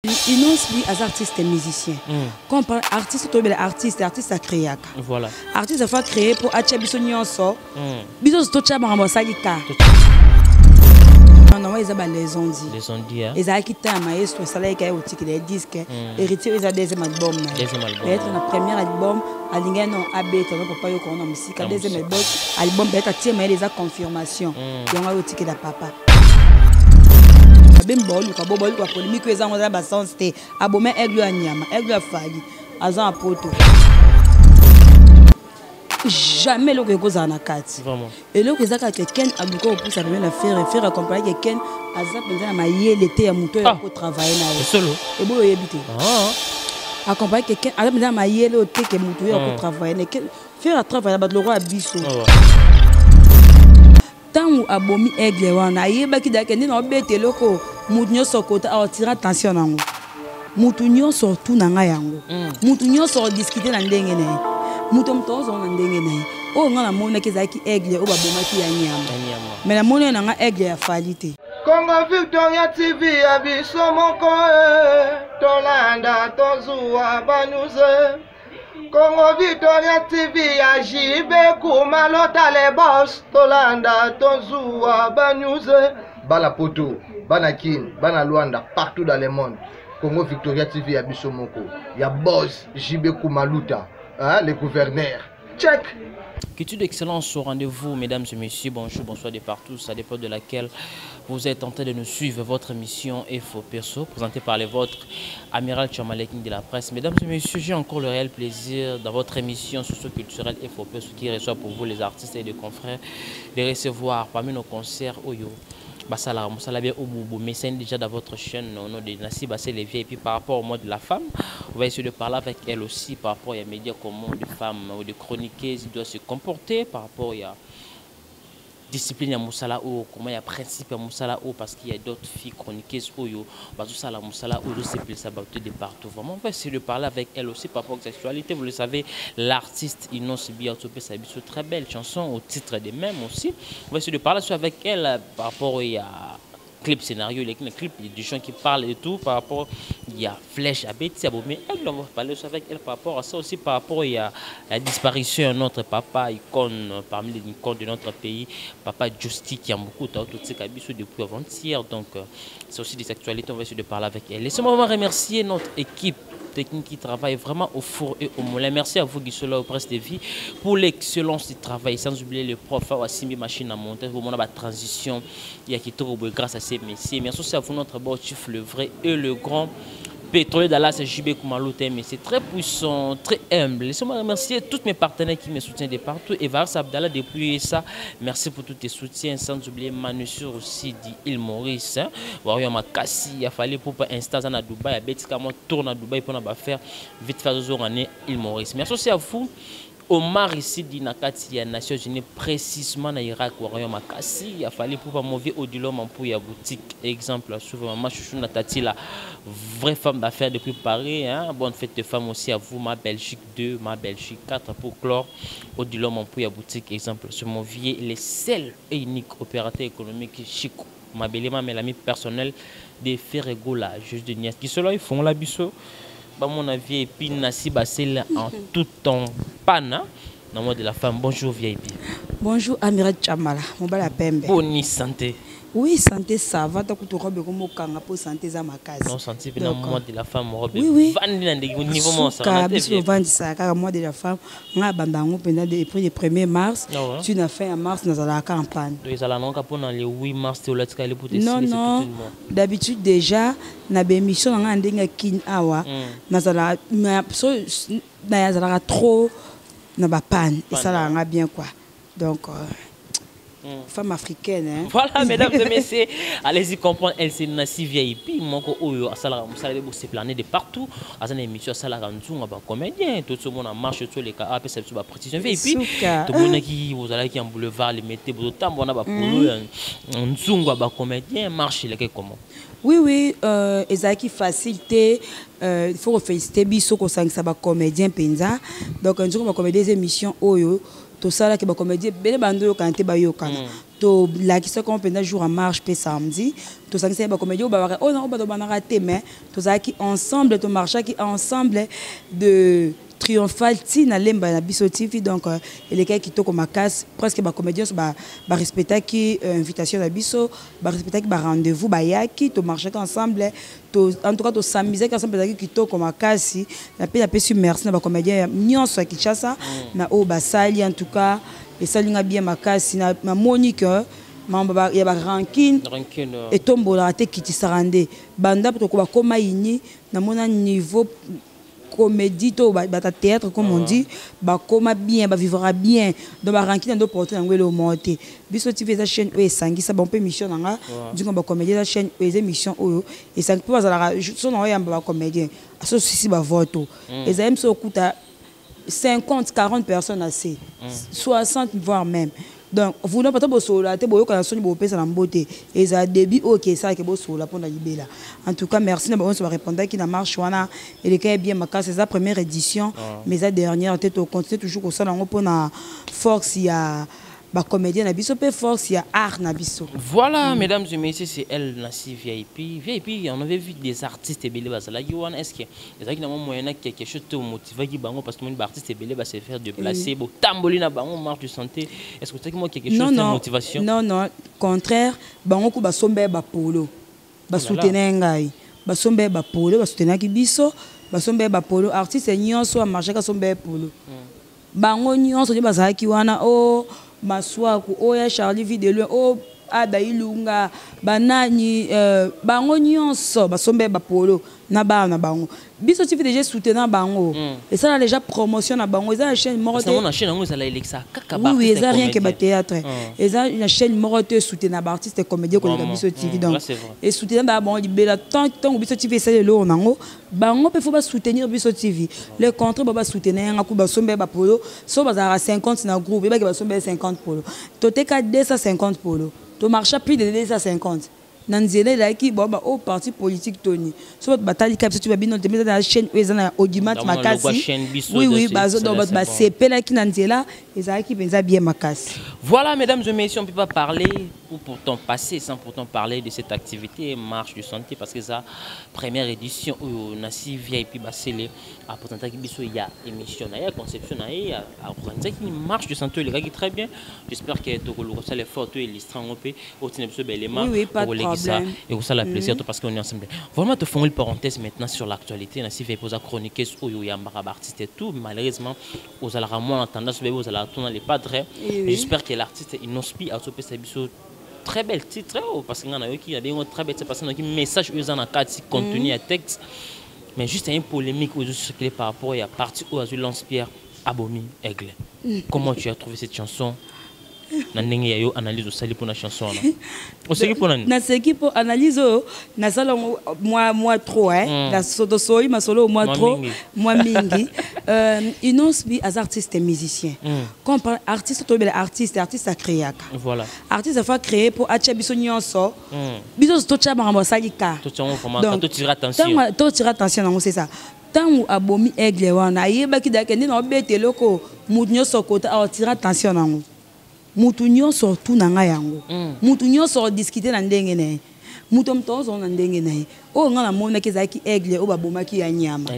Inonce lui as artiste et musicien. Quand on parle artiste, tu es artiste à créer. Voilà. Artiste il faut créer pour acheter biso nyonso. Biso to cha bango salika. Non, ils ont les ondis. Les ondis, hein. Ils ont quitté un maestro, ça l'a été au ticket des disques. Héritier, ils ont deuxième album. Deuxième album. Peut-être le premier album, à l'ingénieur AB, tu n'as pas eu qu'on a musique. Deuxième album, peut-être tiens, mais ils ont confirmation. Ils ont au ticket de papa. Ben bol, quoi, bol, quoi, polémique, ils ont un bassin, c'était abomé, aigle à Niama, aigle à Fali, Azan à Poto. Jamais le que ça n'a qu'à vraiment. Et le que ça a quelqu'un a beaucoup pour ça la faire accompagner quelqu'un à ça pendant ma l'été à monter pour travailler là. Solo. Et bon y habiter. Accompagner quelqu'un à pendant ma le thé que monter pour travailler faire travailler là le roi à biso. Tant ou abomi aigle wana yeba ki dakende na obete loko mutu nyonso kota atira attention nango. Mutu nyonso tu na nga yango. Mutu nyonso discuter na ndenge na mutu mtozo na ndenge na o nga na mona ki zaki aigle o babomaki ya nyama. Mais na mona na nga aigle ya falite. Congo Victoria TV abiso moko tolanda tozuwa banuze. Congo Victoria TV a jibe kumalota le boss tolanda tozuwa banuze. Bala poto, bana kin, bana Luanda, partout dans le monde. Congo Victoria TV a biso moko. Ya boss jibe kumaluta, hein, le gouverneur. Check. Culture d'excellence au rendez-vous, mesdames et messieurs, bonjour, bonsoir de partout, ça dépend de laquelle vous êtes en train de nous suivre. Votre émission Info Perso, présentée par les vôtres, Amiral Tchouamalek de la presse. Mesdames et messieurs, j'ai encore le réel plaisir dans votre émission socio-culturelle Info Perso qui reçoit pour vous les artistes et les confrères de recevoir parmi nos concerts Oyo. Basala, Moussala bien au bout, mais c'est déjà dans votre chaîne, au nom de Nassib Bassé Lévier. Et puis par rapport au mot de la femme, on va essayer de parler avec elle aussi par rapport à médias comment de femmes ou de chroniqueuses doivent se comporter par rapport à discipline à Moussala ou comment il y a principe à Moussala ou parce qu'il y a d'autres filles chroniqueuses ou yo Bazoussala Moussala ou c'est plus ça battu de partout. Vraiment, on va essayer de parler avec elle aussi par rapport à sexualité. Vous le savez, l'artiste Inonce Biatopé sa une très belle chanson au titre des mêmes aussi. On va essayer de parler avec elle par rapport à clip scénario, les clips, des gens qui parlent et tout par rapport il y a Flèche à Betty mais elle on va parler aussi avec elle par rapport à ça aussi par rapport il y a la disparition de notre papa icône parmi les icônes de notre pays, papa Justy qui a beaucoup de depuis avant-hier, donc c'est aussi des actualités, on va essayer de parler avec elle. Laissez-moi vraiment remercier notre équipe technique qui travaille vraiment au four et au moulin. Merci à vous qui sont là au Presse TV pour l'excellence du travail. Sans oublier le prof Wassimi Machine à monter. Pour la transition, il y a qui trouve grâce à ces messieurs. Merci aussi à vous, notre beau chief, le vrai et le grand pétrolier d'Alas JB Koumalouté. Mais c'est très puissant, très humble. Laissez-moi remercier tous mes partenaires qui me soutiennent de partout. Et Varas Abdallah depuis ça. Merci pour tous tes soutiens. Sans oublier Manusur aussi dit Il Maurice. Wario Makassi, il a fallu pour instance à Dubaï. À Betika, moi tourne à Dubaï pour faire vite faire 2 années Il Maurice. Merci aussi à vous. Omar ici dit Nakati, Nations Unies, précisément dans Irak, Wario Makassi, il a fallu pour pas mauvais au-delà pour y boutique. Exemple, souvent, maman Chouchou Natati, la vraie femme d'affaires depuis Paris. Hein? Bonne fête de femme aussi à vous, ma Belgique 2, ma Belgique 4 pour clore. Au-delà pour y boutique. Exemple, ce Movier, le seul et unique opérateur économique Chico. Ma belle mais l'ami personnel de Ferregola, juge de Nias. Qui cela, ils font la biseau. Bah, mon avis, et puis Nassib Bassel en tout temps pana. Dans le mot de la femme, bonjour VIP. Bonjour Amiral Chamala, mon bel pembe. Bonne santé. Oui, santé ça va, tu as robe comme au kanga pour santé za makasi. Non, santé dans le mot de la femme, robe. Oui, oui. Vandi dans des niveaux mon ça. Car bisous vandi ça, car moi de la femme, on a bandango pendant depuis le 1er mars. Tu n'as fait en mars dans la campagne. Ils allaient non pour le 8 mars tu l'as calé pour non non. D'habitude déjà na bémission on a ndenge kin awa. Nazala na yazala trop na ba pan et ça là on a bien quoi. Donc femme africaine, hein? Voilà, mesdames et messieurs, allez-y comprendre, elle c'est Nassi VIP, mon oyo, Salara Moussala, c'est plané de partout, à une émission, Salara Nzunga, comédien, tout le monde en marche sur les cas, après c'est sur précision VIP, tout le monde qui vous allez qui en boulevard, les mettez, vous autant, on a pas pour Nzunga, comédien, marche, les comment? Oui, oui, Ezaki facilité, il faut féliciter Bisso, qu'on sait que ça va comédien, Penza, donc un jour on va comédie des émissions, Oyo. Tout ça là qui va comédie belle bande yo kanté ba yo kana to la qui se compte jour en marche pe samedi to ça c'est ba comédie on va oh non on va rater mais to ça qui ensemble to marcher qui ensemble de triomphal tina lemba na biso TV donc les gars qui to comme casse presque ba comédien ba respecter qui invitation na biso ba respecter qui ba rendez-vous ba yaki to marcher ensemble to en tout cas to s'amuser ensemble qui to comme casse na pe sur merci na ba comédien nyonso qui chassa na o ba sali en tout cas et ça linga bien makasi na Monique mamba ya ba ranking et tombola te kiti sarande banda to ko ba koma ini na mona niveau comédie to ba théâtre comme on dit ba koma bien ba vivra bien donc ba ranking ndo porter ngwelo monter biso TV za chaîne e sangi ça bon peu mission nga du ko ba comédie za chaîne e émission oyo et ça peut bazala so na yamba ba comédien aso sisi ba voto et ça aime so kuta 50, 40 personnes assez, 60 voire même. Donc, vous n'avez pas de sola, vous avez un beauté. Et ça début, ok, ça qui est beau sola pour la libérer. En tout cas, merci. On va répondre qui n'a marche. Et les cas bien, c'est sa première édition, mais sa dernière, on continue toujours au salon pour la force. Il y a ba comédien na biso pe force, il y a art na biso. Voilà, mesdames et messieurs, c'est elle Nassi VIP. VIP, on avait vu des artistes belé basala. Est-ce que les gens qui moyen quelque chose te motive qui bango parce que mon artiste belé va se faire déplacer, bo tamboli na bango marche de santé. Est-ce que tu as quelque chose de motivation? Non, non, contraire, bango ko ba sombe ba polo. Ba soutenir ngai. Ba sombe ba polo, ba soutenir ki biso, ba sombe ba polo. Artiste nyonso a marché ka sombe polo. Bango nyonso di bazala ki wana o Maswaku, oya Charlie Videlo, o Ada Ilunga, banani, bango nyonso, basombe bapolo, na bango. Biso TV déjà soutenant bango. Et ça a déjà promotion na bango. Ça la chaîne morte. Ça la chaîne ça la Alexa. Oui, ça rien que ba théâtre. Et ça la chaîne morte soutenant ba artiste comédien ko biso TV donc. Et soutenant ba bango libéra tant biso TV ça le nango. Bango peut faut ba soutenir biso TV. Le contrat ba soutenir ngaku ba sombe bapolo, so ba 50 na groupe, et ba sombe 50 polo. Toteka 250 polo. To marche plus de 250. Nanzele la qui bon bah au parti politique Tony. Sur votre bataille cap tu vas bien dans la chaîne ezana audimat makasi. Oui bazo dans votre CP là qui nanzela ezala qui benza bien makasi. Voilà mesdames et messieurs, on peut pas parler ou pourtant passer sans pourtant parler de cette activité marche de santé parce que ça première édition où Nassi VIP basselé à présenter qui biso il y a émission il y a conception il y a organiser qui marche de santé les gars qui très bien. J'espère que tu le ça les photos et les strangopé au tinebso belément pour les ça et ça la plaisir parce qu'on est ensemble. Vraiment te font une parenthèse maintenant sur l'actualité Nassi VIP poser chroniquer au yo ya artiste et tout malheureusement aux ala moins tendance aux ala tourner les pas très. J'espère que l'artiste inspire à ce biso très bel titre parce qu'il y en a qui a des très belles personnes qui message aux en cadre contenu à texte mais juste une polémique aux circulé par rapport à partie où Azul lance Pierre Abomi Aigle. Comment tu as trouvé cette chanson? Nandenge yayo analyse au sali pour la chanson là. Au sali pour na seki pour analyse na sala moi trop hein la soto soi ma solo moi trop moi mingi inosbi as artiste et musicien quand parle artiste to bel artiste à créer voilà artiste a fait créer pour acha biso nyonso biso to cha bango sali ka to chango vraiment to tire attention to tire attention non c'est ça tant Abomi Aigle wana yeba ki dakende no beteloko mutu nyonso kota a tire attention nango mutu nyonso tout na nga yango mutu nyonso discuter na ndenge ne mutu mtozo na ndenge ne o nga na mona ke zaki Aigle o babomaki ya nyama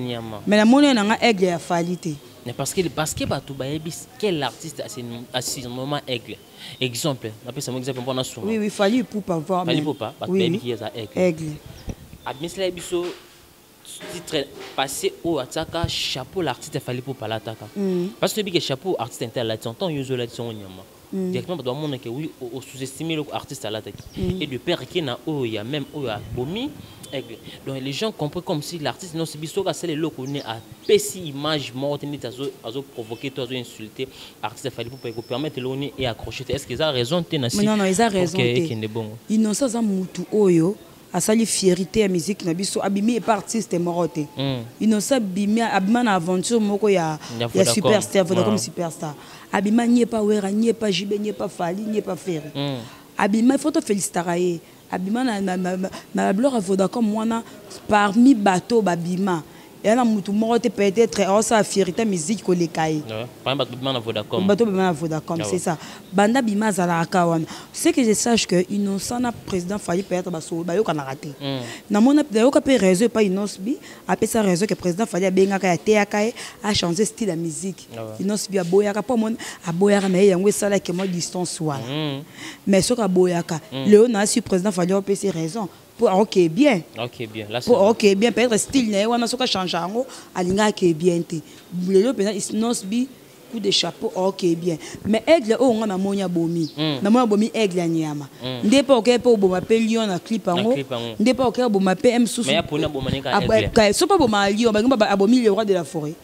mais na mona na nga Aigle ya falite mais parce que batu bayebis quel artiste a moment Aigle exemple après ça exemple pour na souvent oui fallu pour pas voir fallu pour pas baby qui est Aigle admisla biso titre passé au ataka chapeau l'artiste fallu pour pas l'attaquer parce que que chapeau artiste intelligent tant yo la son nyama directement dans monde que oui au sous-estimer l'artiste à l'attaque et de père qui na o il y a même o Abomi Aigle donc les gens comprennent comme si l'artiste non c'est biso ka c'est le loco né à pessi image morte ni azo provoquer toi azo insulter artiste fallu pour permettre l'oni et accrocher est-ce qu'ils a raison tu na si non ils a raison ils n'ont ça mutu oyo asali fierté à musique na biso abimi et artiste morote innocent bimi abima na aventure moko ya superstar comme superstar abima nie pas wera nie pas jibe nie pas fali nie pas faire abima il faut te féliciter abima na blore voda comme moi parmi bateau babima Il y a peut-être ça fierté musique ko lekai. Par exemple, bima na Vodacom. Bato bima na Vodacom, c'est ça. Banda bima zala akawana. C'est que je sache que innocent na président Fally peut-être baso ba yo kana raté. Na mona yo ka pe réseau pas Inosbi, après ça réseau que président Fally a benga ka te akaye a changé style de musique. Inosbi a boyaka pas mon a boyaka mais yango sala que moi distance wa. Mais ce ka boyaka, Léon na su président Fally a ses raisons. Ok bien. Ok bien. Là c'est ok bien peut-être style né wana soka changer ngo alinga ke bien te. Lelo pena Inosbi coup de chapeau ok bien. Mais aigle o nga na monya bomi. Na monya bomi aigle nyama. Ndepa ok po boma pe lion na clip ngo. Ndepa ok boma pe m susu. Mais ya pona boma nika aigle. Ka so pa boma lion ba ngba abomi le roi de la forêt.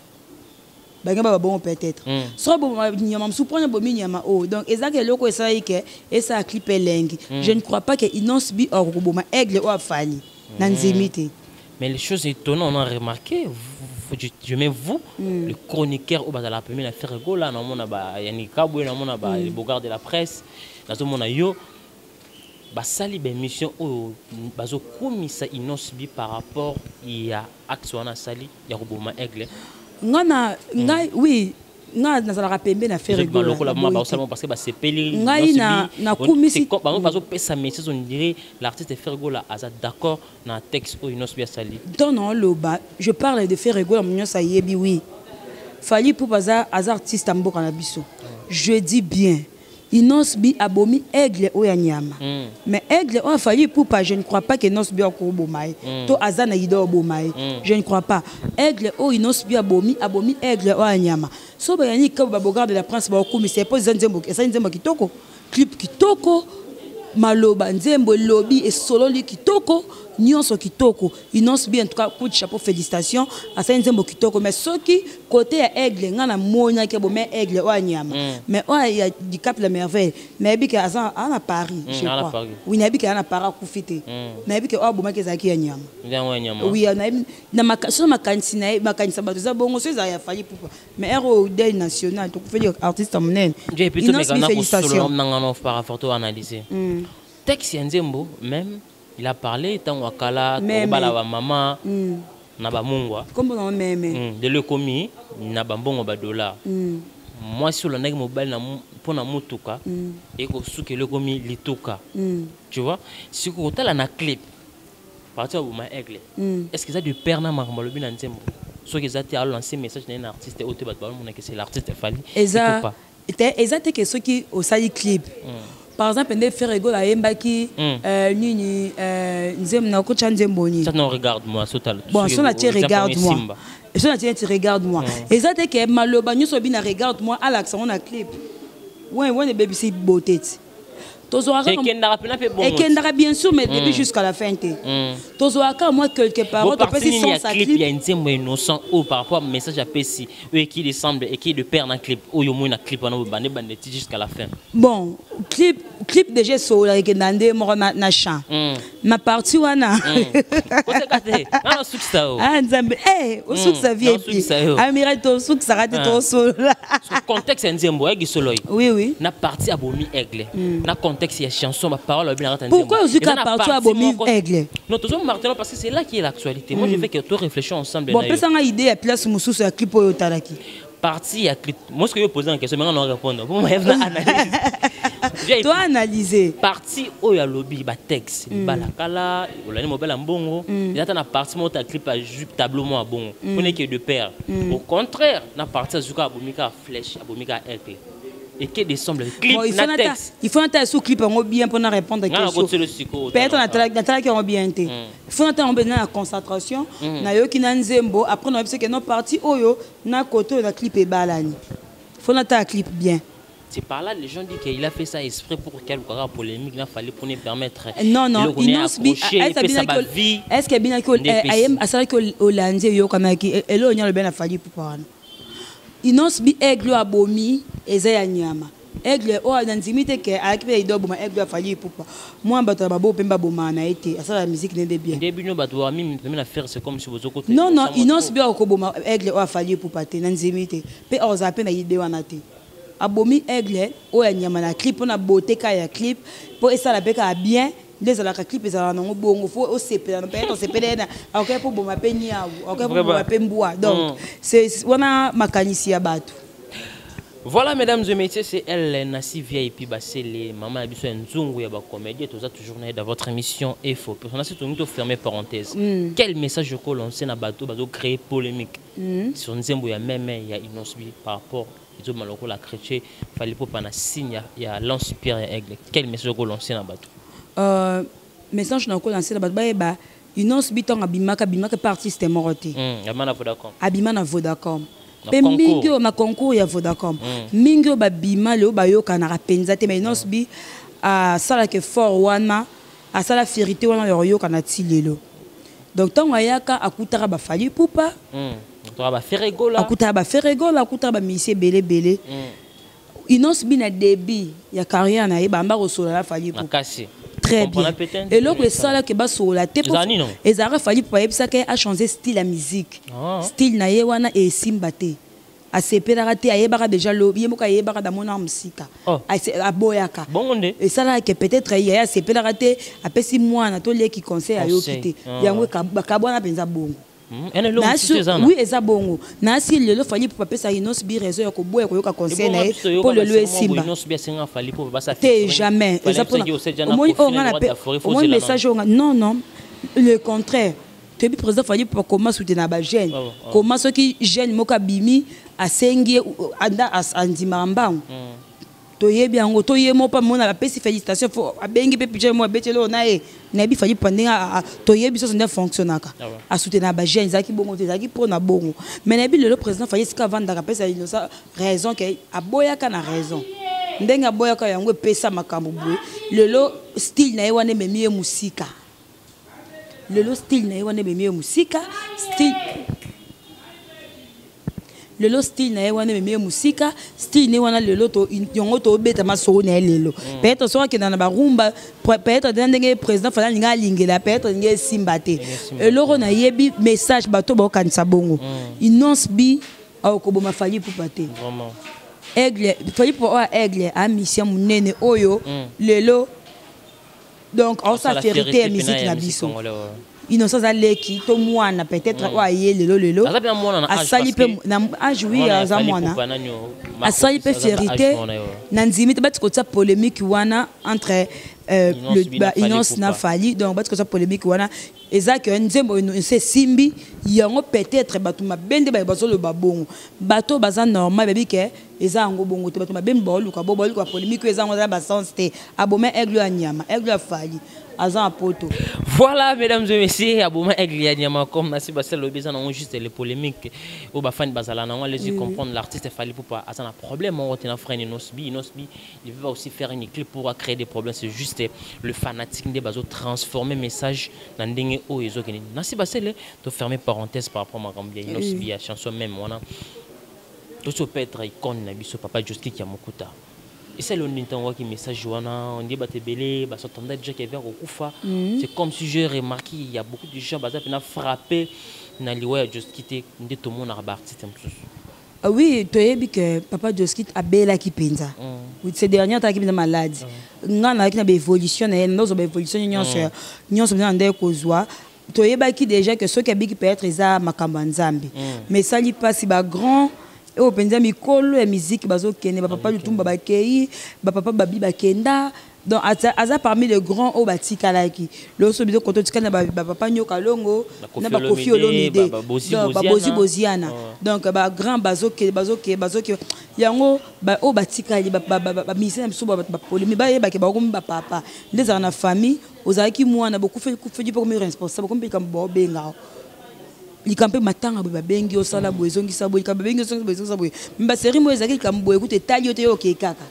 Ba ngba bon peut-être. So boma nyama msu prendre bomi nyama o. Donc ezaka loko esa ike esa clip lengi. Je ne crois pas que Inosbi or boma aigle o afali. Na nzimite. Mais les choses étonnantes, on a remarqué, je mets vous, le chroniqueur au bas de la première affaire là, dans mon aba Yannick Kaboué, dans mon aba le bogard de la presse, dans mon ayo, bah sali ben mission au bazo komisa Inosbi par rapport il y a action na sali ya roboma aigle. Ngana ngai oui. Nga nazala pembe na faire rigolo parce que c'est peli na kumisi on dirait l'artiste fait rigolo aza d'accord na texte ou Inosbi asali non loba je parle de faire rigolo mon ça yebi oui Fally pour bazar artiste mboka na biso je dis bien Inosbi abomi aigle o ya nyama mais aigle o Fally pour pas je ne crois pas que Inosbi a ko bomai to azana ido bomai je ne crois pas aigle o Inosbi abomi aigle o ya nyama so ba yani ka ba bogard de la prince ba ko mi c'est pas nzembo esa nzembo kitoko clip kitoko maloba nzembo lobby et solo li kitoko nyonso kitoko Inosbi en tout cas coup de chapeau félicitations à ça nzembo kitoko mais ce qui côté ya aigle ngana monya ke bo mais aigle o nyama mais o ya du Cap la Merveille mais bi que à Paris je crois oui na bi que à Paris ku fité mais bi que o bo ma ke za ki ya nyama oui na makaso makanisi na makanisa bato za bongo so za ya Fally pour mais héros deuil national to ku fait artiste amnen j'ai plutôt mais félicitations nangano par rapport à analyser texte nzembo même il a parlé tant wakala bala wa mama na ba mungwa comme on meme de le commis na ba mbongo ba dollar moi sur le nèg mobile na pona mutuka et ko suke le commis lituka tu vois si ko tala na clip partir au ma aigle est-ce que ça du père na marmolo bi na nzembo so que ça te a lancé message d'un artiste au te ba mon que c'est l'artiste Fally eza exact que ceux qui au sali clip. Par exemple, on fait rigolo à Mbaki, Nini, Nzem na kocha Nzemboni. Ça non regarde-moi, total. Bon, ça tu regarde-moi. Ça tu regarde-moi. Exact que maloba nous so bien regarde-moi à l'accent on a clip. Ouais, ouais, les bébés c'est beauté. Et Kendara bien sûr, mais depuis jusqu'à la fin. Tozoaka, moi, quelque part, on peut sans sa clip. Il y a une thème innocent ou par rapport au message à Pessi, qui semble et qui est de père dans le clip, ou il y a un clip jusqu'à la fin. Bon, clip déjà sur la Kendande, moi, na chant. Ma partie, wana. Ah, Souksa. Ah, Nzambe, au Souksa vient. Amiral, au Souksa, raté ton sol. Contexte, Nzembo, oui, oui. Na partie à Bomi Aigle. Na contexte, il y a chanson, ma parole, pourquoi vous êtes parti à Bomi Aigle? Non, toujours Martin, parce que c'est là qui est l'actualité. Moi, je veux que tu réfléchis ensemble. Bon, peut-être une idée à place Moussou sur la clip au Taraki. Parti à clip. Moi, ce que je pose en question, maintenant, on va répondre. Vous m'avez analysé. Toi, analyser. Parti au lobby, ba texte, balakala, ou l'année mobile en bongo. Il y a un parti, mon clip à jupe, tableau, moi, bon. On est que de pair. Au contraire, na parti à Zuka, Abomika, flèche, Abomika, Aigle. Et qui descend le clip, il faut un sous clip bien pour répondre à la question. Peut-être qu'on a bien été. Il faut un la concentration. Na yo ki na nzembo après on a vu que nos parties oyo na côté na clip et balani. Il faut un clip bien. C'est par là les gens disent qu'il a fait ça exprès pour qu'il y ait une polémique, il fallait pour nous permettre. Non non, est-ce que bien que ayem asala que Hollande yo kana ki elo nya le bien a fallu pour parler. Inosbi aigle abomi eza ya nyama aigle o anzimite ke akipe idobo ma aigle afali pupa moi bato babo pemba boma na été ça la musique n'est bien début no bato wa mimi la faire c'est comme si vous côté non non Inosbi okoboma aigle o afali pupa te nanzimite pe ozape na ide wana te abomi aigle o ya nyama na clip na beauté ka ya clip pour ça la beka bien les ala clip ezala nango bongo faut au sepela no peut-être sepela na OK pour boma pe niawu OK pour boma pe mboa donc c'est wana makanisi ya bato. Voilà, mesdames et messieurs, c'est elle, Nassi VIP Bassele, maman Abisso Nzungu, Yaba Comédie, tout ça toujours dans votre émission EFO. Pour ça, c'est tout fermé parenthèse. Quel message je colle lancé dans bateau, bateau créer polémique. Sur Nzembo, il y a même, il y a Inosbi par rapport, ils ont malheureusement la chrétien, il fallait pas un signe, il y a lance-pierre et aigle. Quel message je colle lancé dans bateau? Message je colle lancé dans bateau, Inosbi, tant abimaka parti, c'était moroté. Abimana Vodacom. Abimana Vodacom. Pe mingi na concours ya Vodacom mingi ba bima le ba yo kana rapenza te mais nosbi a sala ke fort wana a sala fierté wana yo kana tilelo donc tant ayaka akutara ba fali pupa ba feregola akutara ba mise belé inosbi na débit ya carrière na yeba mba kosola la fali pupa très bien et là que ça là que ba sola te pour ezara fali pupa yebisa ke a changer style la musique style na ye wana e simbate a sepelaka te ayebaka déjà lobi ye moko ayebaka da mona musika a boyaka et ça là que peut-être ya sepelaka te apesi mwana to leki conseil ayo kité yango ka bwana penza bongo oui eza bongo na si lelo fali pour pesa Inosbi réseau ya ko boya ko yoka conseil na pour le lieu simba te jamais eza pour au message non le contraire tu es président fali pour comment soutenir ba jeune comment ceux qui jeune moka bimi asengi anda andima mbangu toyebi yango toyemo pa mona pesi félicitation fo abengi pe pije mo betelo na e na bi fali pandinga toyebi so ndé fonctionnaka a soutenir ba jeune zaki bongo te zaki pour na bongo mais na bi le président fali ska vanda pesa inosa raison que aboyaka na raison ndenga boyaka yango pesa makambo boye lelo style na ewane memie musika lelo style na ewane memie musika style lelo style na ewane memie musika style ne wana lelo to yongo to beta masoro na lelo peut-être so que na ba rumba peut-être ndenge président fala linga lingela peut-être nge simbate eloro na yebi message bato ba kanisa bongo Inosbi akoboma fali pour paté vraiment aigle fali pour aigle a mission munene oyo lelo donc on sa fierté et musique na biso innocence aleki to mwana peut-être wa yele lelo asali pe na ajui za mwana asali pe fierté na nzimi te batiko tsa polémique wana entre le Inos na fali donc batiko tsa polémique wana ezaki nzembo se simbi yango peut-être bato mabende ba bazo le babongo bato baza normal babi ke eza ngo bongo te bato mabembe boluka boluka polémique eza ngo ba sens te aboma aigle anyama aigle fali. Voilà, mesdames et messieurs, Abouma Eglianiama, comme Nassi Bassel Lobizan, on juste les polémiques au Bafan Bazalana, on les comprendre l'artiste fallait pour pas avoir un problème, on retient un frère Inosbi, il va aussi faire une clip pour créer des problèmes, c'est juste le fanatique des bases transformer message dans des hauts et autres. Nassi Bassel, tu fermer parenthèse par rapport à Magambia, Inosbi, la chanson même, on a tout peut être icône, Nabiso Papa Joski qui a Mokuta. Et c'est le Nintendo qui message on dit bah t'es belé bah s'entendait déjà qu'il y avait au Koufa c'est comme si j'ai remarqué il y a beaucoup de gens bah ça a frappé na liwa juste quitter de tout le monde à artiste oui tu sais que Papa Joski a bela qui penza ces derniers temps qui est malade ngana qui na évolution na nos évolution nyonso na ndé kozwa tu sais qui déjà que ceux qui peut être za makambo nzambi mais ça li pas si ba grand et au penza mikolo ya musique bazo kene ba papa lutumba ba kei ba papa babi ba kenda donc aza parmi les grands au batika laki le so biso koto tikana ba papa nyoka longo na ba Kofi Olomide ba bozi boziana donc ba grand bazo ke yango ba o batika li ba misena biso ba polemi ba yeba ke ba komba papa les ana famille ozaki mwana beaucoup fait pour me responsable comme comme bo benga il campé matanga ba bengi osala boezongi sabo il campé bengi osala boezongi sabo mba série mo ezaki kambo écoute tali yote yo ke kaka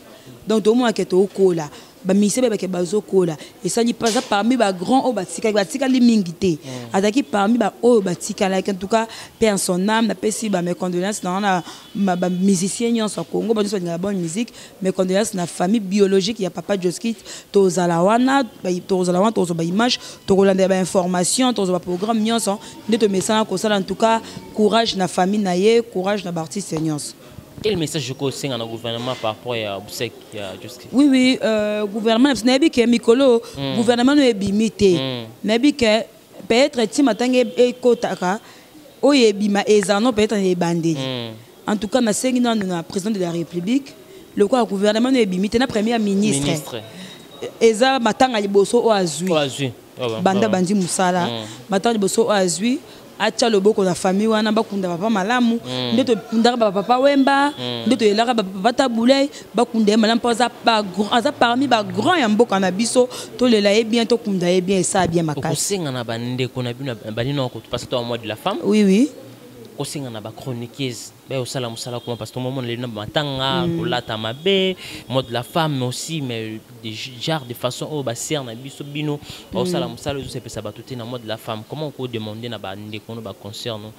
donc tout monde ke to kola ba mise ba ke bazo kola et ça ni pas parmi ba grand o batika li mingité azaki parmi ba o batika là en tout cas père son âme na pesi ba mes condoléances dans na ba musicien nyonso Congo ba so la bonne musique mes condoléances na famille biologique ya Papa Joski to zalawana to ba image to kolanda ba information to ba programme nyonso ndeto message ko sala en tout cas courage na famille na ye courage na artiste nyonso. Quel message que vous avez au gouvernement par rapport à Boussek? Oui, oui, gouvernement, le gouvernement est limité. Peut-être que matanga ekotaka oye bima ezano peut-être les bandits. En tout cas, na sengi na président de la République, le gouvernement est limité na premier ministre. Eza matanga liboso o azui. Banda bandi musala. Matanga liboso o azui. Acha loboko na famille wana bakunda papa malamu ndeto kundaka papa wemba ndeto elaka papa tabulay bakunda malamu poza ba grand parmi ba grand ya mboka na biso to lela e bien to kunda e bien ça bien makasi kosenga na bande ko na bino banino ko passer au mois de la femme. Oui oui. Kosenga na ba chroniqueuse ba osala musala comment parce que moment les na matanga kolata mabe mode de la femme mais aussi mais des genres de façon au ba ser na biso bino ba osala musala zo sepesa batuté na mode de la femme. Comment ko demander na ba ndeko no ba concerne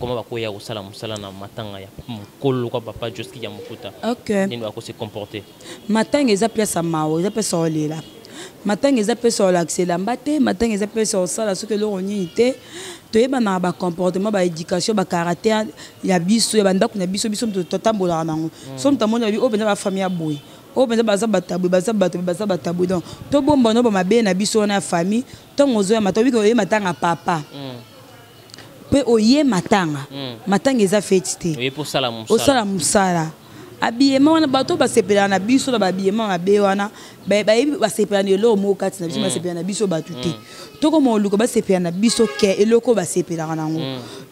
comment ba ko ya osala musala na matanga ya mukolo kwa papa Joski ya mukuta. OK. Ni ba ko se comporter matanga eza pesa mawo eza pesa olela matanga eza pesa olaxela mbate matanga eza pesa osala soki eloko nini te toyeba na ba comportement ba éducation ba caractère ya biso ya bandako na biso totambola nango so mtamona bi obenza ba famille ya boy obenza baza batabu donc to bomba no ba mabe na biso na famille tongo zo ya matobi ko ye matanga papa pe oye matanga matanga eza fête te oye pour sala musala habillement wana bato basepela na biso na habillement mabe wana basepela na eloko moko kati na biso basepela na biso bato te toko moluka basepela na biso ke eloko basepela nango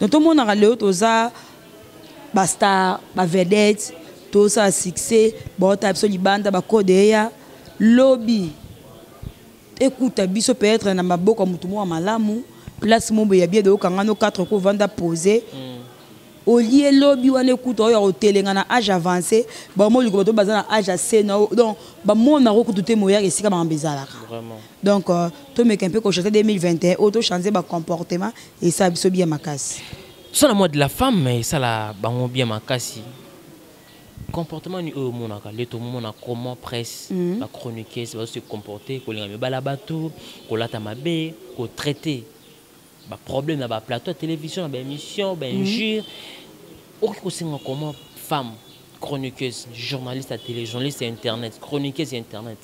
donc to mona leo toza ba star ba vedette to sa succès bota biso libanda ba code ya lobby écoute biso peut-être na maboko mutu mo malamu place mombo ya bien de okanga no 4 ko vanda poser au lieu lobby wana écoute oyo otelenga na âge avancé ba mo liko bato bazana âge assez donc ba mo na ko tuté moya esika ba mbezalaka vraiment donc to mec un peu ko chanter 2021 auto changer ba comportement et ça biso bien makasi ça la mode de la femme mais ça la bango bien makasi comportement ni au monaka le to mona comment presse la chroniqueuse va se comporter ko linga me bala bato ko lata mabe ko traiter ba problème na ba plateau télévision na ba émission ba injure comment femme chroniqueuse journaliste à télé journaliste à internet chroniqueuse à internet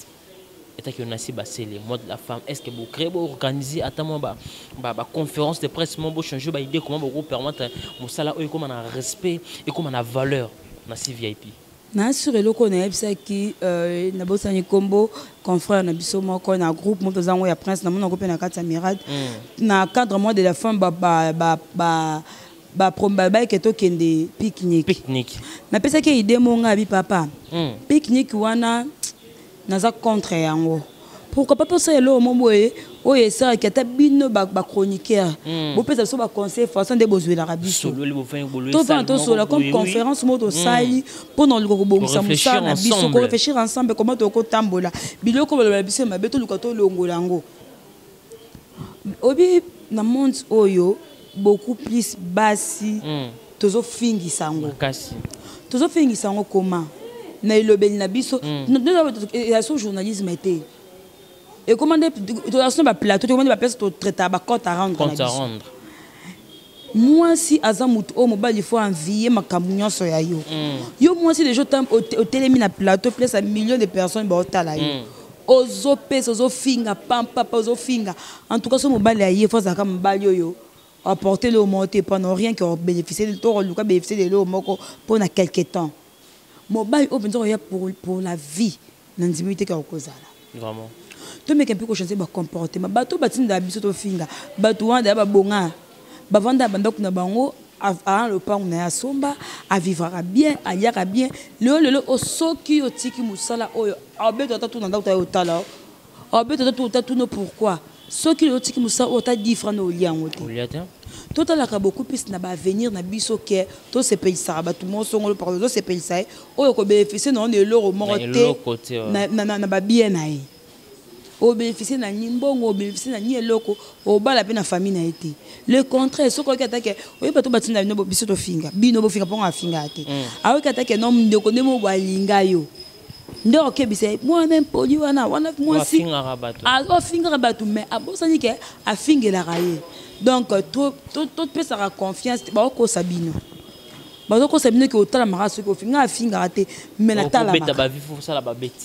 et que on a si basé les modes de la femme est-ce que vous créez vous organiser attends ba conférence de presse mon beau changer ba idée comment vous permettre mon sala ou comment on a respect et comment on a valeur na si VIP na sur le connaît ça qui na bosani combo confrère na biso moko na groupe moto zango ya prince na mon groupe na kata mirade na cadre mois de la femme ba keto kende pique-nique na pesa ke idée monga bi papa pique-nique wana naza contre yango pourquoi pas penser lo momboye oye ça qui ta bino ba chroniqueur bo pesa so ba conseil façon de bozwe la rabiso to so la comme conférence moto sali pour non le bongisa musa na biso ko réfléchir ensemble comment to ko tambola biloko ba biso ma beto lukato longolango obi na monde oyo beaucoup plus basi tozo fingi sango comment na ilobeli na biso ya so journalisme était et comment de ba plateau comment ba place to traiter ba compte à rendre moi si azamut o mobile il faut envier makambu nyonso ya yo yo moi si les gens au télémi na plateau place à millions de personnes ba otala yo ozo pesa ozo finga pampa ozo finga en tout cas so mobile ya ye faut ça comme mobile yo apporter le monter pendant rien que bénéficier de toi Lucas bénéficier de l'eau moko pendant quelques temps mobile au besoin pour la vie n'intimité que kozala vraiment to mec un peu ko changer ba comportement bato batinda biso to finga bato wanda ba bonga ba vanda bandok na bango a le pa on a somba a vivra bien a yaka bien le osoki otiki musala oyo abeto tatu na ndako ta otala abeto tatu no pourquoi ceux qui otiki musala ota différent au liango te tout la beaucoup plus na ba venir na biso ke to se paye ça ba tout monde songolo par se paye ça oyo ko bénéficier non de l'euro morté na ba bien na ye o bénéficier na nimbongo o bénéficier na ni eloko o bala pe na famille na été le contraire ce ko katake o ba to batinda no biso to finga bino bo finga ponga finga te a o katake no ndeko ndemo balinga yo ndo okebise moi même poli wana moi si a finga rabatu mais abosani ke a finga la raye donc tout peut ça confiance ba ko sabino bazoko sabine que otala maraso ko finga finga raté mais na tala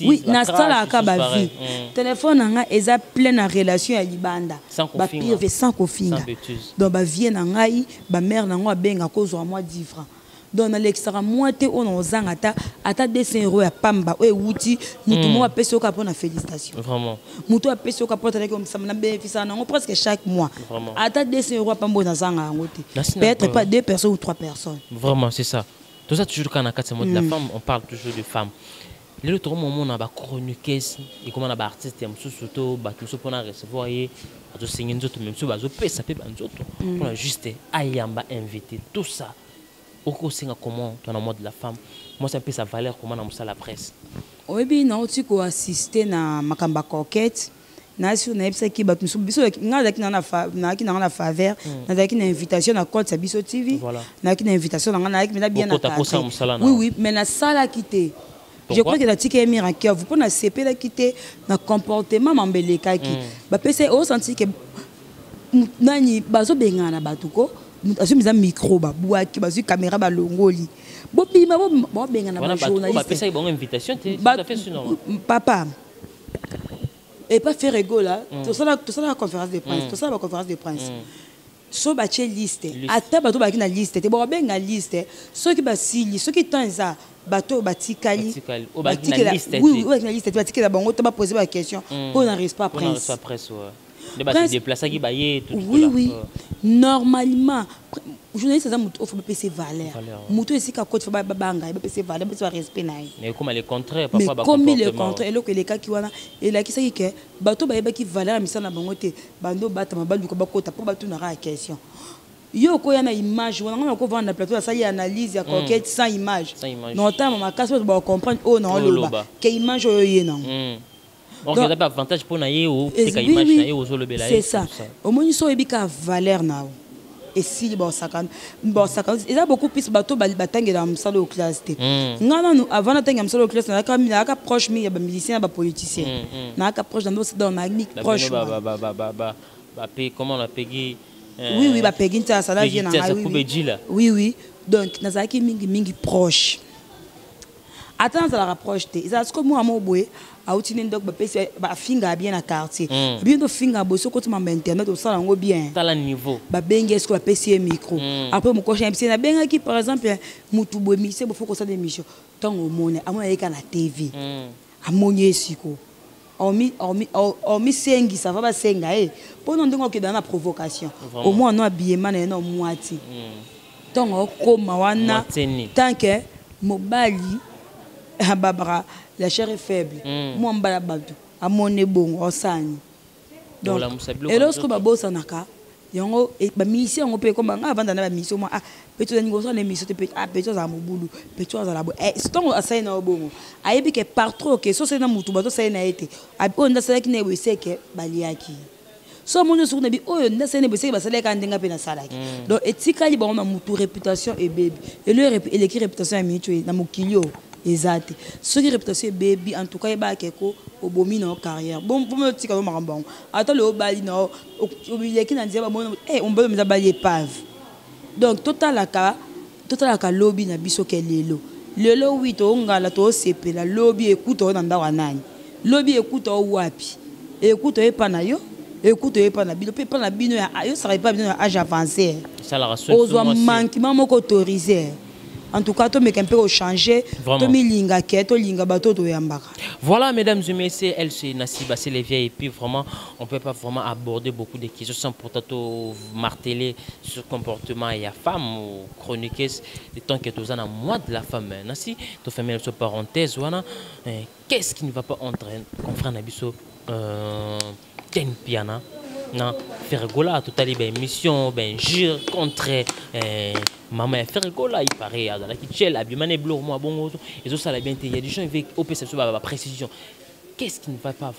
oui na sala ka ba vie téléphone nga eza plein na relation ya libanda ba pire sans ko finga donc ba vie na ngai ba mère na ngo benga ko zo moi 10 francs donc na l'extra moitié on ozanga ata 200 € ya pamba o wuti mutu mo apesi o ka pona félicitation vraiment mutu apesi o ka pona comme ça na bénéfice na ngo presque chaque mois ata 200 € pamba na zanga ngote peut-être pas 2 personnes ou 3 personnes vraiment c'est ça tout ça toujours quand on a mot de la femme on parle toujours de femme le moment on a ba chroniqueuse et comment on a ba artiste ya mususu to ba tout pour na recevoir et azo signer nzoto même so bazo pesa pe banzoto pour juste ayamba inviter tout ça. Comment dans le monde de la femme, moi c'est un peu sa valeur comment on a la presse. Oui bien non tu peux assister na makamba coquette na sur na epsa ki batu biso na daki na na faveur na daki na invitation na compte sa biso TV na daki na invitation na na mais bien na oui mais na sala quitter je crois que la tique est miracle vous prenez CP la quitter na comportement mambeleka ki ba pese au senti que nani bazo benga na batuko assume un micro ba buaki ba caméra ba longoli bobima bo benga na ba journaliste ba pesa bon invitation tout à fait sinon papa et pas faire ego là tout ça la conférence de presse tout ça la conférence de presse so ba che liste ata bato ba ki na liste te bo benga liste so ki ba sili so ki tanza bato ba tikali o ba ki na liste oui oui na liste ba tikela bango to ba poser ba question on n'arrive pas presse oui normalement journaliste ça mutu faut pas payer valeur mutu ici ka côté faut pas banga pas payer valeur pas respect naï mais comme le contraire parfois ba comme le contraire et les cas qui wana et là qui ça que bato ba ki valeur misa na bango te bando bata mabalu ko bakota pour batu na question yo ko yana image wana ko vendre plateau ça y analyse ya coquette sans image notamment ma casse ba comprendre oh non loba que image yo yena on a pas avantage pour naïe ou que image naïe aux olobela c'est ça au moins so ebika valeur na et si bon ça il y a beaucoup plus bateau batangue dans musalo classe t ngana nous avant d'attendre musalo classe na ka proche mi ya ba musicien ba politicien na ka proche dans magnifique proche ba comment on a payé oui ba pegin ça la vient oui donc nazaki mingi proche attends ça la rapproche t ça ce que moi mo boye autine ndok ba pese ba finga bien na quartier bien do finga boso ko tuma internet au sala ngo bien tala niveau ba benga est-ce que ba pese micro après mo ko champion na benga ki par exemple mutu bo mi se bo foko sa de mission tango mone amona yeka na TV amonye siko mi sengi ça va ba senga pour non ndongo ke na provocation au moins no habillement na no moiti tango ko mawana tant que mobali babara la chair est faible moi mbala bato amone bon osani donc et lorsque ba bossa naka yango ba mission yango pe comme nga vanda na ba mission moi peut-être ngo so na mission te peut-être za mobulu peut-être za labo stongo asai na obongo ayebi ke partout ke so se na mutu bato sai na ete on da sala ki ne weseke baliaki so mon sur na bi oyo nda sai ne weseke ba sala ka ndenga pe na salaki donc etikali ba na mutu réputation et baby et le qui réputation ya mitu na mokilio exact ce qui réputation baby en tout cas ba keko obomi na carrière bon pour me tika ma bon ata le obali na obili ki na ndia ba bon on ba me bali épave donc total aka lobby na biso ke lelo 8 ngala to sepela lobby écoute na ndawa nani lobby écoute wapi écoute epa na yo écoute epa na bino pe pa na bino ya yo ça pas bino ya âge avancé ça la rassure aux manquement moko autorisé. En tout cas, tu me peu changer. Voilà, mesdames et messieurs, elle c'est Nassiba, c'est les vieilles. Et puis vraiment, on ne peut pas vraiment aborder beaucoup de questions sans pourtant marteler sur le comportement et la femme ou chroniquer le temps que tu as en moi de la femme. Nassi, tu fais une parenthèse. Qu'est-ce qui ne va pas entre confrère Nabiso Ken Piana non, faire gola tout à l'heure émission ben jure contre maman faire gola il paraît dans la kitchen la bimané bleu moi bon et ça la bien il y a des gens avec OPC sur la précision qu'est-ce qui ne va pas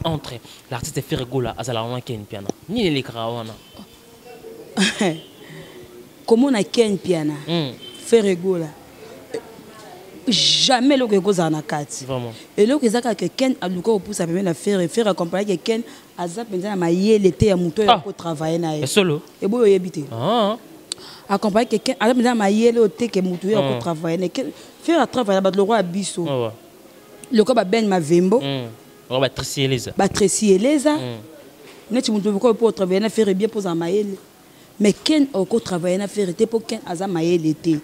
entre l'artiste faire gola à la Ken Piana ni les karawana comment on a Ken Piana faire gola jamais le que ça na carte vraiment et le que ça que Ken a lu ko pour ça permet la faire accompagner que Ken azap pendant ma yé l'été à muto pour travailler na solo et boyo yebité accompagner quelqu'un à la maïele au thé que moutou a travailler faire un travail là le roi abisso le quoi ben ma vembo on va tresser les net moutou pour travailler na faire bien pour maïele mais ken au travailler na faire était pour ken aza maïele était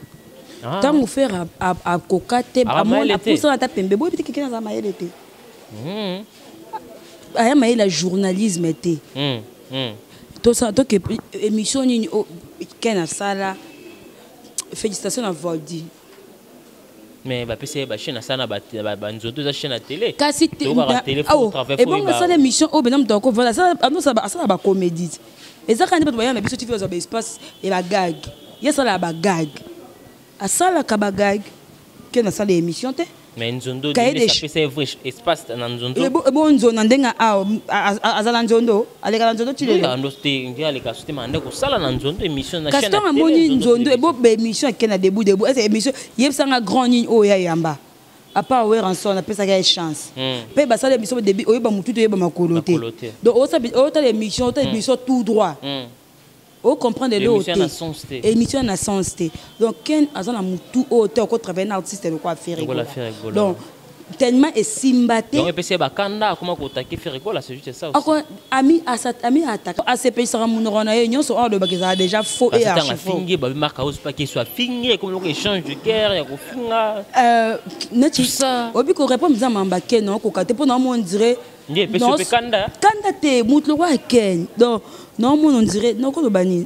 tant vous faire à cocaté à moi à pousser à ta pembe boy petit quelqu'un aza maïele était aya maïele la journalisme était tout ça donc émission ni ken asala félicitations à Voldi mais ba PC ba chaîne asana ba nzoto za chaîne à télé kasi téléphone travail et bon ça l'émission au benam donc voilà ça ça ba comédie et ça quand ba na biso tu fais un espace et la gag ya ça la ba gag asala ka ba gag ken asala émission te mais nzondo ça fait c'est vrai espace dans nzondo et bon nzondo ndenga azala nzondo aleka nzondo tu le ndo te ngia aleka sote mande ko sala na nzondo émission na chaîne Gaston amoni nzondo et bon émission kena debout est émission yebsanga grand ligne o ya yamba à part ouais rançon on appelle ça une chance pe ba sala émission début oyeba mutu to yeba makoloté donc o ta l'émission tout droit o comprendre l'autre émission na sens té donc ken azana mutu o te ko travailler na artiste le quoi faire donc tellement et simbaté donc PC ba kanda comment ko taquer faire quoi là c'est juste ça aussi encore ami attaque à ces pays sera mon rona union so hors de bagage déjà faux et archi faux fingi ba marque house pas qu'il soit fingi comme le échange de guerre ya ko finga neti ça obi ko répondre za mamba ken non ko kate pour non on dirait non kanda te mutu wa ken donc non on dirait non ko bani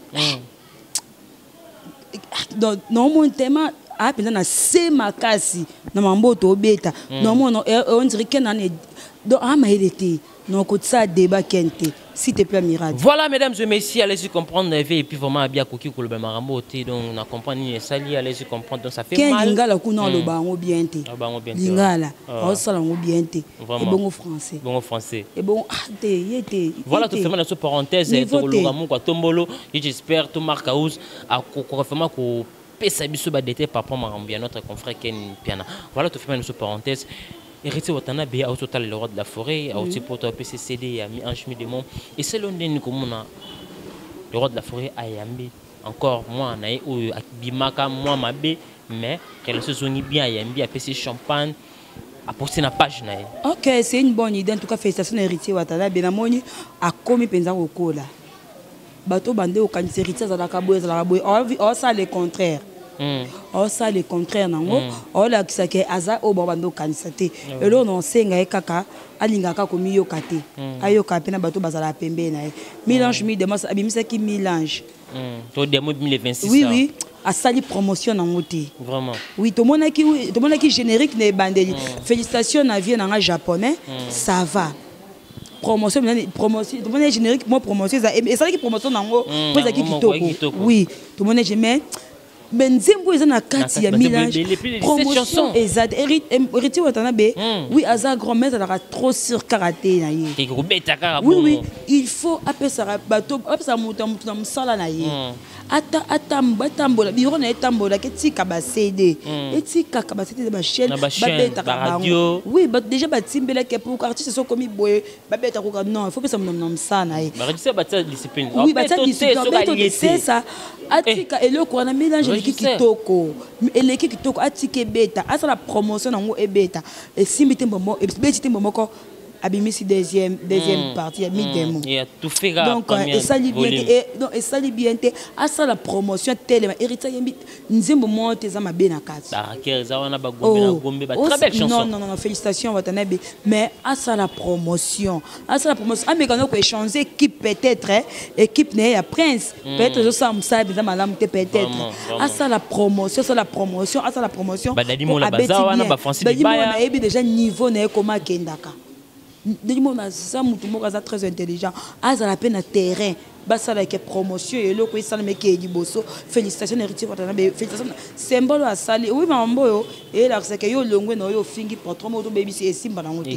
donc non mon thème a penza na se makasi na mamboto obeta non on dirait que nan donc il était non ko ça débat kente s'il te plaît Mirad. Voilà mesdames et messieurs, allez-y comprendre et puis vraiment bien koki ko le ba marambote donc on comprend ni sali allez-y comprendre donc ça fait mal lingala ku non le bango bien te lingala on sala ngo bien te et bon français et bon te voilà tout fermer notre parenthèse to le ramu kwa tombolo j'espère tout marque house a ko vraiment ko pesa biso ba dété papa marambia notre confrère Ken Piana. Voilà tout fermer notre parenthèse. Héritier Watana Béa au total le roi de la forêt, aussi pour toi PCCD a mis un chemin de monde et c'est l'un des nous comme on a le roi de la forêt a yambi encore moi naï ou bimaka moi ma bé mais qu'elle se sonne bien yambi a PC champagne a posté na page naï. OK, c'est une bonne idée en tout cas félicitations Héritier Watana Béa moni a commis penza au kola. Bateau bandé au kan héritier za la kaboy oh ça le contraire. Oh ça le contraire nango oh la kisake aza o bando kanisate et là on senga e kaka alingaka ko miyoka te ayoka pena bato bazala pembe na mélange mi demo abimisa ki mélange to demo 2026 oui a sali promotion nango te vraiment oui to mona ki générique ne bandeli félicitations na vie nanga japonais ça va promotion tout le monde générique moi promotion et ça qui promotion nango pour ça qui kitoko oui tout le monde jamais benzembo eza na kati ya mélange promotion exact Héritier Watana Béa oui aza grand-mère ça trop sur karaté na ye oui il faut appeler ça bateau appeler ça mutu na musala na ye atambola biro na etambola ketika ba CD etika ka ba CD ba chaîne ba beta ka radio oui déjà ba timbela ke pour artiste so komi boye ba beta ko non il faut que ça me nomme ça na ye ba réussir ba discipline oui ba discipline c'est ça atika eloko na mélange eleki kitoko atike beta asa la promotion nango ebeta et simbi tembo et beti tembo moko abimisi deuxième partie mi-demo et tout fait donc et ça li bien te asa la promotion tellement Héritier yembi nzembo monte za mabena kati baraka za wana bagombe na gombe ba très belle chanson non félicitations Watana Béa mais asa la promotion mais quand on échanger équipe peut-être équipe né ya prince peut-être je sens ça za malamu te peut-être asa la promotion ba dali mo la baza wana ba Francis Bibaya na déjà niveau na koma kendaka Dimo na ça mutu moko za très intelligent aza la peine na terrain basa la promotion et le ko sala meke liboso félicitations Héritier Watana Béa félicitations symbole à sali oui mambo yo et la c'est que yo longwe na yo fingi patron moto baby c'est simba na ngote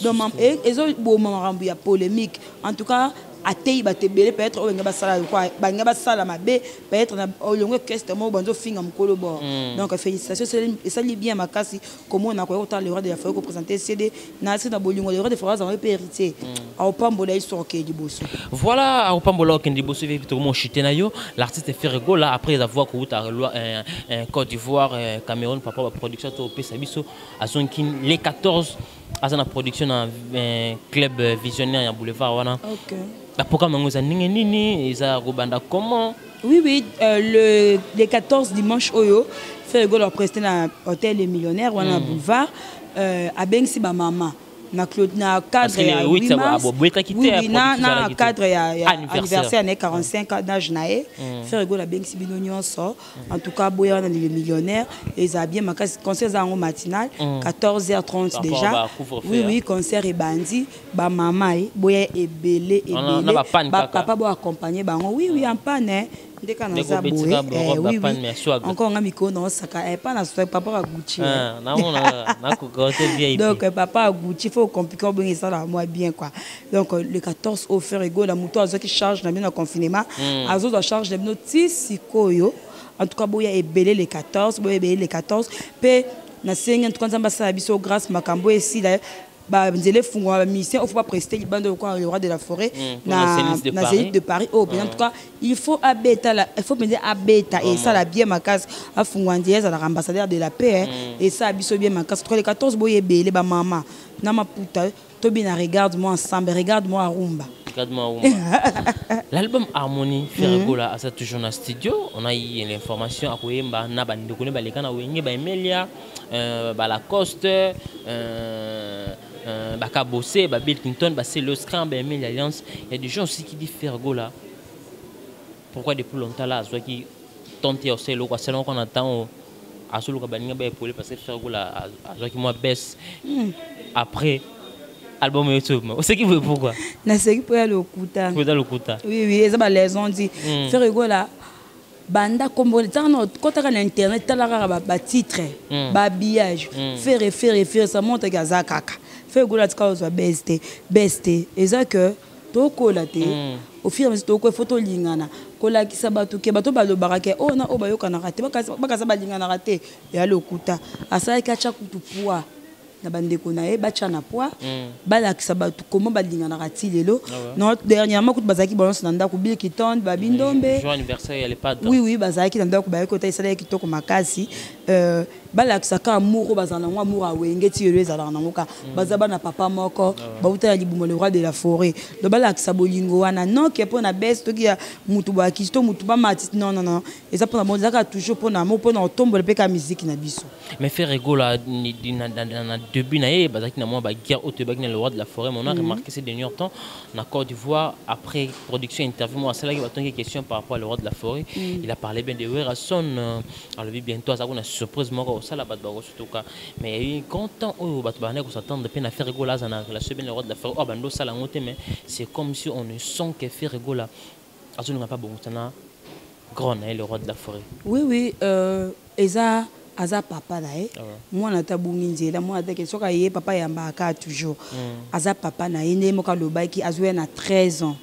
donc et ezo bo marambu ya polémique en tout cas atei ba te belé peut-être o nga ba sala quoi ba nga ba sala mabe peut-être na o longo question mo banzo finga mukolo bo donc félicitations et ça lit bien makasi comment on a quoi autant le roi de la forêt ko présenter CD na c'est na bolingo le roi de forêt en héritier au pambola histoire ke di bosso voilà au pambola ke di bosso Victor mo chité na yo l'artiste Ferrego là après avoir couru à Côte d'Ivoire Cameroun papa production to pesa biso azonkin les 14 azana production na club visionnaire ya boulevard wana OK la programme ngoza nini isa robanda comment oui les 14 dimanche oyo Ferrego leur presté na hôtel Les Millionnaires wana boulevard a bengsi ba mama na cadre ya 8 mars oui na cadre ya anniversaire né 45 ans d'âge nae Ferrego la bengsi bino nyonso en tout cas boya na Les Millionnaires et a bien makasi concert zango matinal 14h30 déjà oui concert et bandi ba mama boya ebele ba papa bo accompagner bango oui en panne ndeka na za boye oui encore nga miko na saka pas na so papa a Gucci na ko côté VIP donc papa a Gucci faut compliquer bien ça là moi bien quoi donc le 14 au Ferrego la moto azo qui charge na bien na confinement azo doit charge de no tisikoyo en tout cas boya ebele les 14 boya ebele les 14 pe na senga en tout cas nzamba sa biso grâce makambo ici là bah nzele fungwa ba mission il faut pas prester les bandes quoi le roi de la forêt na Zénith de Paris oh en tout cas il faut abeta là il faut me dire abeta et ça la bien makasi a fungwa ndieza la ambassadeur de la paix et ça biso bien makasi les 14 boye belé ba mama na maputa to bien regarde-moi ensemble regarde-moi rumba. L'album Harmonie Ferrego là ça toujours dans studio on a eu l'information à koyemba na bande ko ne baleka na wenge ba Emelia ba Lacoste Baka Bossé, Bill Clinton, c'est le Scrum, l'Alliance. Il y a des gens aussi qui disent Ferrego là. Pourquoi depuis longtemps là, soit qui tentent aussi le quoi, c'est long qu'on attend à ce que Bania va épauler parce que Ferrego là, soit qui moi baisse après album YouTube. On sait qui veut pourquoi. Na c'est qui pour aller au Kouta. Le Kouta. Oui, ça va les ont dit. Ferrego là. Banda combo tant quand tu as internet tu as ba titre ba habillage faire ça monte gaza kaka Ferrego la tika best et ça que to kola te au fur et à mesure to ko photo lingana kola ki sabatu ke bato ba lo barake o na o ba yoka na raté baka sa ba lingana raté ya lokuta asa ka cha kutu poa na bandeko na e bacha na poa bala ki sabatu comment ba lingana raté lelo non dernièrement kutu bazaki balance na ndako Bill Clinton ba bindombe jour anniversaire elle pas oui bazaki na ndako ba kota isala kitoko makasi bala ki saka amour bazana ngwa amour awenge ti yelo ezala na ngoka bazaba na papa moko ba uta libumo le roi de la forêt do bala ki sabolingo wana non ke pona best to ki ya mutu ba kisto mutu ba mati non et ça pona mozaka toujours pona mo pona tombo le peka musique na biso mais Ferrego là na début na ye bazaki na moi ba guerre au Tébak na le roi de la forêt on a remarqué ces derniers temps en Côte d'Ivoire après production interview moi c'est là qu'il va tenir question par rapport au roi de la forêt il a parlé bien de Werason alors bientôt ça une surprise moi ça la bas surtout cas mais il y a eu content au batbane qu'on s'attend de peine à Ferrego là dans la relation bien le roi de la forêt oh bando ça la monte mais c'est comme si on ne sent que Ferrego là azo n'a pas bon tana grand le roi de la forêt oui eza aza papa là moi na tabungi nzela moi na question ka ye papa yamba ka toujours aza papa na ine moka lobaki azwe na 13 ans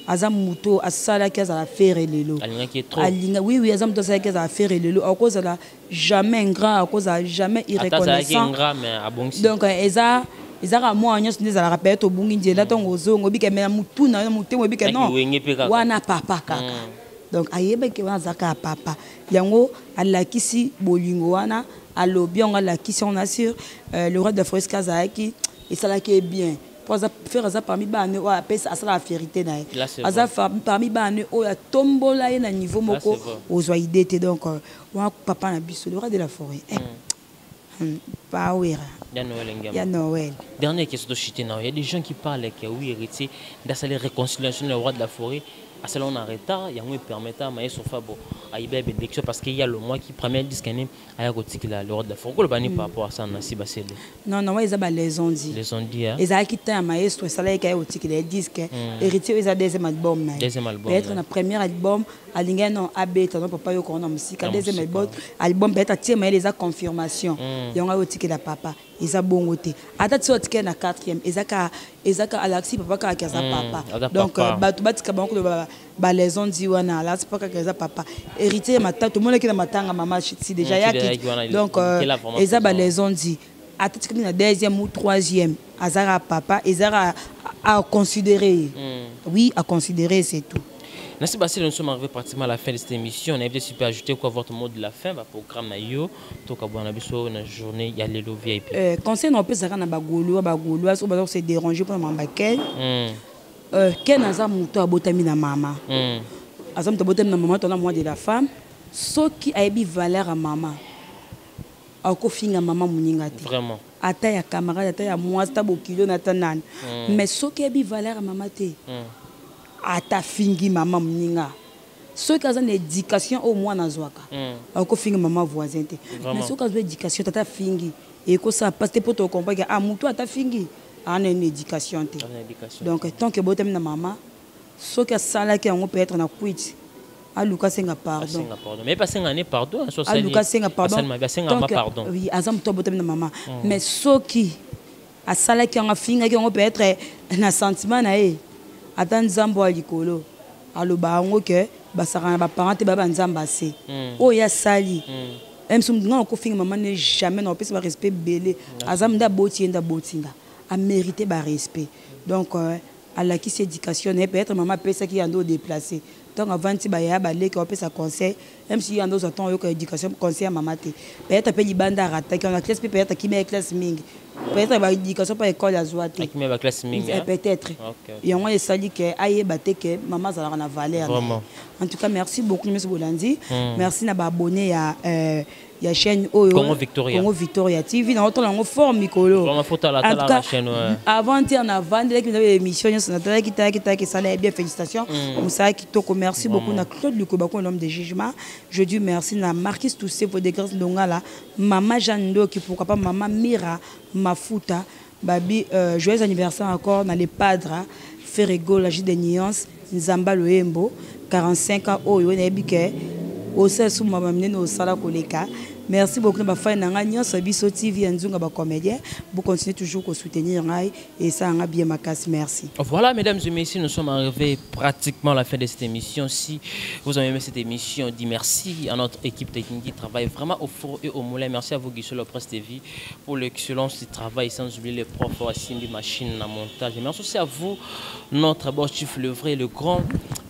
aza muto asala ki azala faire lelo alinga oui aza muto asala ki azala faire lelo à cause là jamais ingrat à cause jamais irreconnaissant donc eza ezaka moi nyonso ndeza la rappelle to bungi nzela tongo zongo bika mena mutu na mutu mo bika non wana papa kaka donc ayeba ke wana zaka papa yango alakisi bolingo wana alobi on alakisi on assure le roi de Forest Kazaki et ça là qui est bien pour faire ça parmi bane o appelle ça la vérité na ça parmi bane o ya tombola na niveau moko ozwa idée donc wa papa na biso le roi de la forêt Power. Il y a Noël. Dernière question de Chitena. Il y a des gens qui parlent que oui, héritier, dans la réconciliation du roi de la forêt, à cela on a retard, il y a un permettant mais sur Fabo à y bénédiction parce qu'il y a le mois qui premier disque né à y côté la lord de Fongo le bani par rapport à ça Nancy Basile. Non non, ils ont les ont dit. Les ont dit hein. Ils ont quitté un maestro ça là qui a au titre les disques héritier ils ont deuxième album. Deuxième album. Peut-être un premier album à l'ingénieur AB non papa yo qu'on a musique deuxième album peut-être à tirer mais les a confirmation. Il y a au titre la papa. Ils ont bon côté. À ta sorte que na quatrième ils ont Alexis papa qui a sa papa. Donc batika banko ba les ont dit wana là c'est pas que ça papa héritier mata tout le monde qui na matanga maman si déjà ya donc ils ont les ont dit à tout que na deuxième ou troisième azara papa ils ont à considérer oui à considérer c'est tout. Merci Basile, nous sommes arrivés pratiquement à la fin de cette émission. On a bien super ajouter quoi votre mot de la fin va programme na yo to ka bona biso na journée ya lelo VIP. Conseil non peut ça na bagolo so ba se déranger pour mama ken. Ken aza muto abotami na mama. Azam to botami na mama to na moi de la femme. Ce qui a bi valeur à maman. Ako finga mama muninga te. Vraiment. Ata ya camarade ata ya moi sta bokilo na tanan. Mais ce qui a bi valeur à maman te. Ata fingi mama mninga ceux qui ont une éducation au moins na zwaka ako fingi mama voisin te mais ceux qui ont une éducation tata fingi et que ça passe pour te comprendre ah muto ata fingi a une éducation te donc tant que botem na mama ceux qui sala qui on peut être na quit a Lucas senga pardon mais pas senga ne pardon a Lucas senga pardon pardon oui azam to botem na mama mais ceux qui a sala qui on finga qui on peut être na sentiment na ata nzambo ya likolo aloba ngo ke basaka na ba parents te ba nzamba se o ya sali même si nga ko finga maman ne jamais na opesa ba respect belé azam nda botinga a mérité ba respect donc à la qui éducation ne peut être maman pesa qui ando déplacer donc avant ti ba ya ba le ki opesa conseil même si ando attend yo ka éducation conseil maman te peut-être pe libanda rata qui on classe peut-être qui met classe mingi peut-être ba éducation pas école à Zouate qui met ba classe mingi peut-être et on est sali que aye baté que maman ça na valeur en tout cas merci beaucoup monsieur Bolandi merci na ba abonné il y a chaîne Congo Victoria TV dans autre langue forme mikolo vraiment faut la chaîne avant de en avant dès que vous avez émission sur notre qui ça là bien félicitations Moussa Kitoko merci beaucoup na Claude Lukobako l'homme de jugement je dis merci na Marquis Toussé pour des grâces d'ongala maman Jando qui pourquoi pas maman Mira Mafuta babi joyeux anniversaire encore dans les padres Ferrego la de nuance Nzamba Loembo 45 ans oyo na bike au sein sous maman mine au sala koleka. Merci beaucoup na fa na nganya sabiso TV nzunga ba comédien vous continuez toujours à soutenir ngai et ça nga bien makasi merci. Voilà mesdames et messieurs, nous sommes arrivés pratiquement à la fin de cette émission. Si vous avez aimé cette émission, dis merci à notre équipe technique qui travaille vraiment au four et au moulin. Merci à vous Guichel Presse TV pour l'excellence du travail sans oublier les profs Assindi machine à montage. Et merci aussi à vous notre abortif le vrai le grand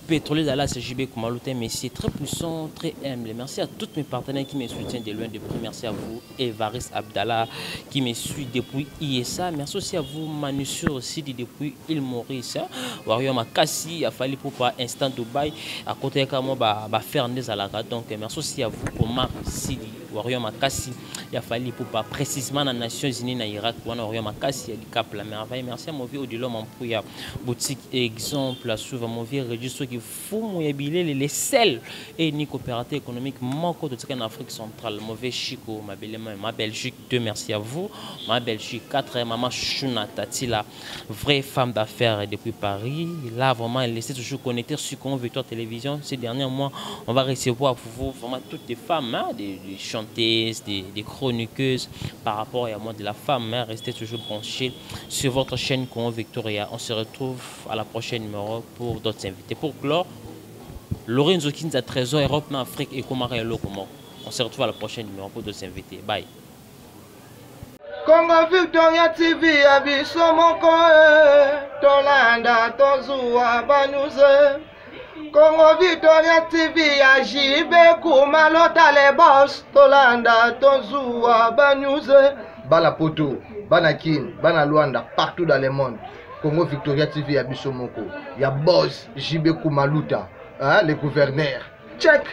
pétrolier d'Ala CJB Koumalouté, messieurs très puissant, très humble. Merci à tous mes partenaires qui me soutiennent de loin de près. Merci à vous, Evaris Abdallah, qui me suit depuis ISA. Merci aussi à vous, Manusur aussi, depuis Île Maurice. Wario Makassi, il a fallu pour pas instant Dubaï, à côté de moi, faire des alagas. Donc, merci aussi à vous, Omar Sidi, Wario Makassi, il a fallu pour pas précisément dans les Nations Unies, dans l'Irak, Wario Makassi, il a cap la merveille. Merci à mon vieux Odilom Ampouya, boutique exemple, souvent mon vieux registre qui faut mouiller les sels et ni coopérative économique manque de en Afrique centrale mauvais chico ma Belgique 2 merci à vous ma Belgique 4 maman Shuna Tatila vraie femme d'affaires depuis Paris là vraiment elle laisse toujours connecter sur Congo Victoire Télévision ces derniers mois on va recevoir pour vous vraiment toutes les femmes hein, des chanteuses des chroniqueuses par rapport à moi de la femme hein, restez toujours branchés sur votre chaîne Congo Victoria on se retrouve à la prochaine numéro pour d'autres invités pour Lorenzo Kinza Trésor Europe, Afrique et Komara et Lokomo. On se retrouve à la prochaine numéro pour d'autres invités. Bye. Congo Victoria TV abiso moko tolanda tozua banuze Congo Victoria TV ajibe kumalota le boss tolanda tozua banuze bala poto bana kin bana Luanda partout dans le monde Congo Victoria TV abiso moko ya boss jibe kumaluta hein, le gouverneur check